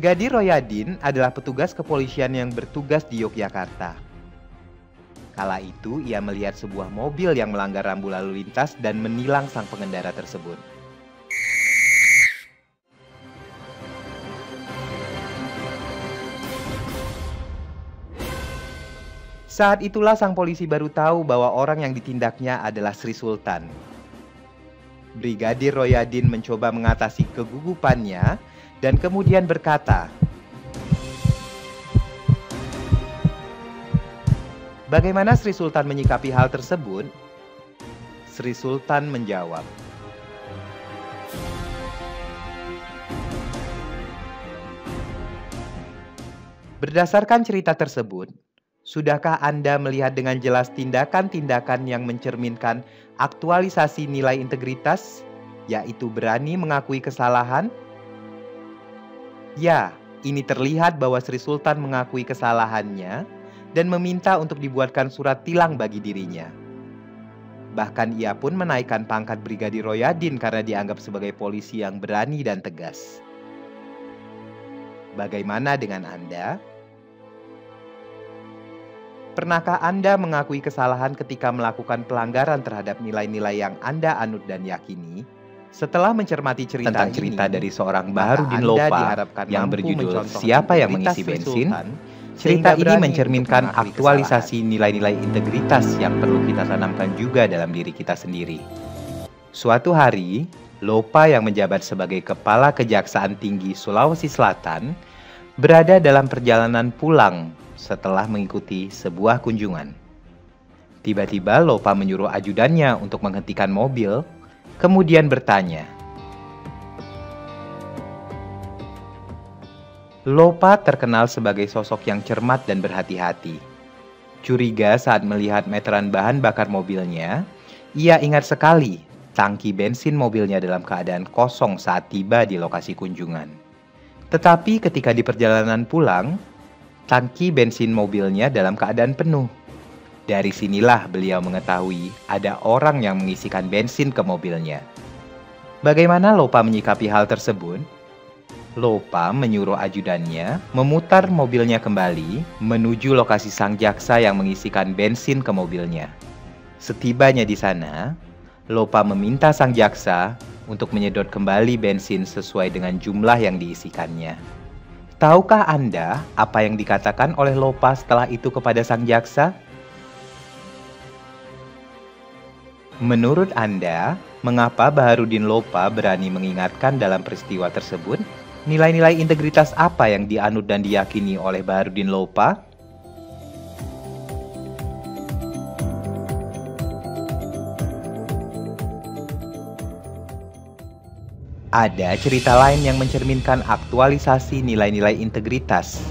Brigadir Royadin adalah petugas kepolisian yang bertugas di Yogyakarta. Kala itu, ia melihat sebuah mobil yang melanggar rambu lalu lintas dan menilang sang pengendara tersebut. Saat itulah sang polisi baru tahu bahwa orang yang ditindaknya adalah Sri Sultan. Brigadir Royadin mencoba mengatasi kegugupannya dan kemudian berkata, "Bagaimana Sri Sultan menyikapi hal tersebut?" Sri Sultan menjawab, "Berdasarkan cerita tersebut, sudahkah Anda melihat dengan jelas tindakan-tindakan yang mencerminkan aktualisasi nilai integritas, yaitu berani mengakui kesalahan?" Ya, ini terlihat bahwa Sri Sultan mengakui kesalahannya dan meminta untuk dibuatkan surat tilang bagi dirinya. Bahkan ia pun menaikkan pangkat Brigadir Royadin karena dianggap sebagai polisi yang berani dan tegas. Bagaimana dengan Anda? Pernahkah Anda mengakui kesalahan ketika melakukan pelanggaran terhadap nilai-nilai yang Anda anut dan yakini? Setelah mencermati cerita dari seorang Baharudin Lopa yang berjudul "Siapa yang Mengisi Bensin", cerita ini mencerminkan aktualisasi nilai-nilai integritas yang perlu kita tanamkan juga dalam diri kita sendiri. Suatu hari, Lopa yang menjabat sebagai Kepala Kejaksaan Tinggi Sulawesi Selatan berada dalam perjalanan pulang setelah mengikuti sebuah kunjungan. Tiba-tiba Lopa menyuruh ajudannya untuk menghentikan mobil, kemudian bertanya. Lopa terkenal sebagai sosok yang cermat dan berhati-hati. Curiga saat melihat meteran bahan bakar mobilnya, ia ingat sekali tangki bensin mobilnya dalam keadaan kosong saat tiba di lokasi kunjungan. Tetapi ketika di perjalanan pulang, tangki bensin mobilnya dalam keadaan penuh. Dari sinilah beliau mengetahui ada orang yang mengisikan bensin ke mobilnya. Bagaimana Lopa menyikapi hal tersebut? Lopa menyuruh ajudannya memutar mobilnya kembali menuju lokasi sang jaksa yang mengisikan bensin ke mobilnya. Setibanya di sana, Lopa meminta sang jaksa untuk menyedot kembali bensin sesuai dengan jumlah yang diisikannya. Tahukah Anda apa yang dikatakan oleh Lopa setelah itu kepada sang jaksa? Menurut Anda, mengapa Baharudin Lopa berani mengingatkan dalam peristiwa tersebut? Nilai-nilai integritas apa yang dianut dan diyakini oleh Baharudin Lopa? Ada cerita lain yang mencerminkan aktualisasi nilai-nilai integritas.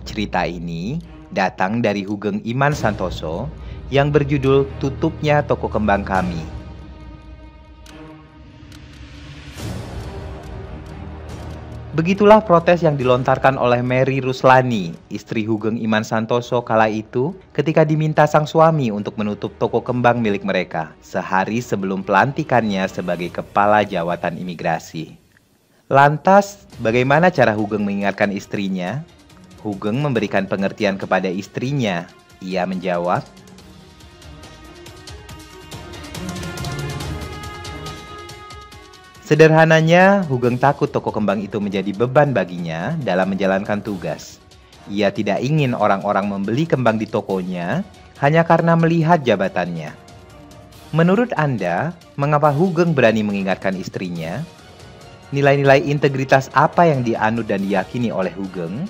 Cerita ini datang dari Hugeng Iman Santoso yang berjudul "Tutupnya Toko Kembang Kami". Begitulah protes yang dilontarkan oleh Mary Ruslani, istri Hugeng Iman Santoso kala itu ketika diminta sang suami untuk menutup toko kembang milik mereka sehari sebelum pelantikannya sebagai Kepala Jawatan Imigrasi. Lantas, bagaimana cara Hugeng mengingatkan istrinya? Hugeng memberikan pengertian kepada istrinya. Ia menjawab, sederhananya, Hugeng takut toko kembang itu menjadi beban baginya dalam menjalankan tugas. Ia tidak ingin orang-orang membeli kembang di tokonya hanya karena melihat jabatannya. Menurut Anda, mengapa Hugeng berani mengingatkan istrinya? Nilai-nilai integritas apa yang dianut dan diyakini oleh Hugeng?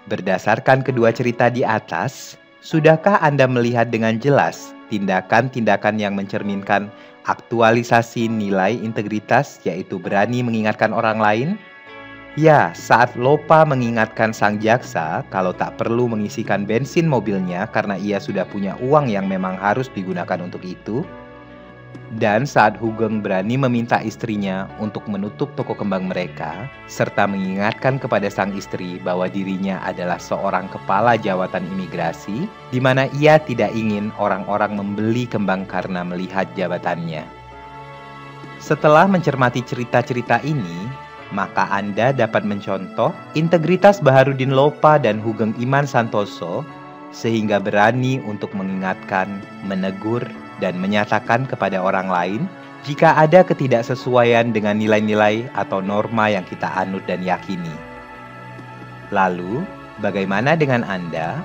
Berdasarkan kedua cerita di atas, sudahkah Anda melihat dengan jelas tindakan-tindakan yang mencerminkan aktualisasi nilai integritas, yaitu berani mengingatkan orang lain? Ya, saat Lopa mengingatkan sang jaksa kalau tak perlu mengisikan bensin mobilnya karena ia sudah punya uang yang memang harus digunakan untuk itu. Dan saat Hugeng berani meminta istrinya untuk menutup toko kembang mereka, serta mengingatkan kepada sang istri bahwa dirinya adalah seorang kepala jawatan imigrasi, di mana ia tidak ingin orang-orang membeli kembang karena melihat jabatannya. Setelah mencermati cerita-cerita ini, maka Anda dapat mencontoh integritas Baharudin Lopa dan Hugeng Iman Santoso sehingga berani untuk mengingatkan, menegur, dan menyatakan kepada orang lain jika ada ketidaksesuaian dengan nilai-nilai atau norma yang kita anut dan yakini. Lalu, bagaimana dengan Anda?